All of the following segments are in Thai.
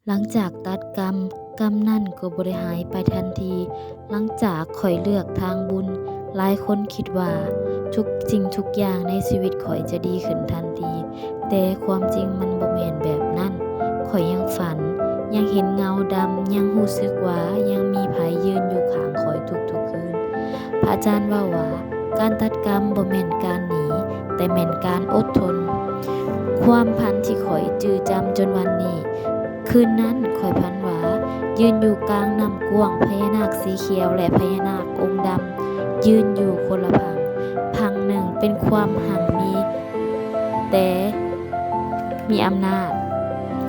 หลังจากตัดกรรม กรรมนั่นก็บ่ได้หายไปทันที หลังจากข้อยเลือกทางบุญ หลายคนคิดว่าทุกสิ่งทุกอย่างในชีวิตข้อยจะดีขึ้นทันที แต่ความจริงมันบ่แม่นแบบนั้น ข้อยยังฝัน ยังเห็นเงาดำ ยังรู้สึกว่ายังมีไผยืนอยู่ข้างข้อยทุกๆคืน พระอาจารย์เว้าว่าการตัดกรรมบ่แม่นการหนี แต่แม่นการอดทน ความพันที่ข้อยจื้อจำจนวันนี้ คืนนั้นข้อยฝันว่ายืนอยู่กลางน้ำกว้าง พญานาคสีเขียวและพญานาคองค์ดำยืนอยู่คนละฝั่ง ฝั่งหนึ่งเป็นความหังมีแต่มีอำนาจ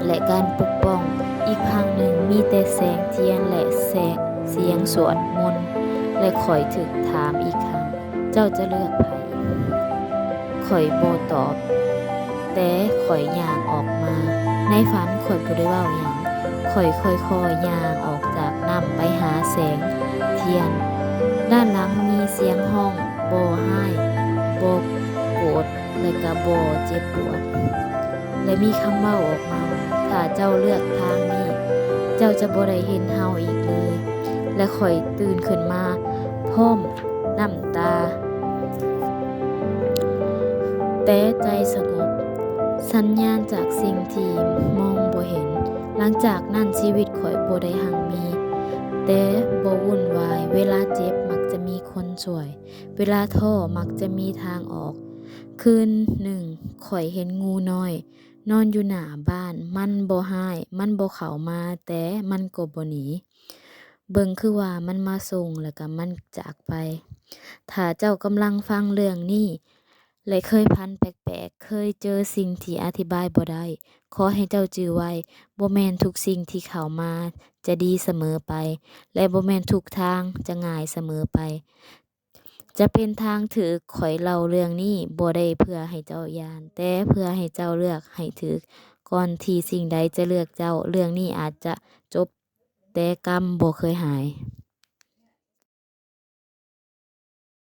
และการปกป้อง อีกฝั่งหนึ่งมีแต่แสงเทียนและเสียงสวดมนต์ และข้อยถูกถามอีกครั้ง เจ้าจะเลือกไผ ข้อยบ่ตอบ แต่ข้อยย่างออกมา ในฝันข้อยบ่ได้เว้าหยัง ข้อยค่อยๆย่างออกจากน้ำไปหาแสงเทียน ด้านหลังมีเสียงร้องบ่ร้าย บ่โกรธ และก็บ่เจ็บปวด และมีคำเว้าออกมาว่าถ้าเจ้าเลือกทางนี้ เจ้าจะบ่ได้เห็นเราอีกเลย และข้อยตื่นขึ้นมาพร้อมน้ำตา แต่ใจสงบ สัญญาณจากสิ่งที่มองบ่เห็น หลังจากนั้นชีวิตข้อยบ่ได้หังมี แต่บ่วุ่นวาย เวลาเจ็บมักจะมีคนช่วย เวลาท้อมักจะมีทางออก คืนหนึ่งข้อยเห็นงูน้อยนอนอยู่หน้าบ้าน มันบ่ร้าย มันบ่เข้ามา แต่มันก็บ่หนี เบิ่งคือว่ามันมาส่งแล้วก็มันจากไป ถ้าเจ้ากำลังฟังเรื่องนี้และเคยฝันแปลกๆ เคยเจอสิ่งที่อธิบายบ่ได้ ขอให้เจ้าจื้อไว้ บ่แม่นทุกสิ่งที่เข้ามาจะดีเสมอไป และบ่แม่นทุกทางจะง่ายเสมอไป จะเป็นทางถูก ข้อยเล่าเรื่องนี้บ่ได้เพื่อให้เจ้าย้าน แต่เพื่อให้เจ้าเลือกให้ถูก ก่อนที่สิ่งใดจะเลือกเจ้า เรื่องนี้อาจจะจบ แต่กรรมบ่เคยหาย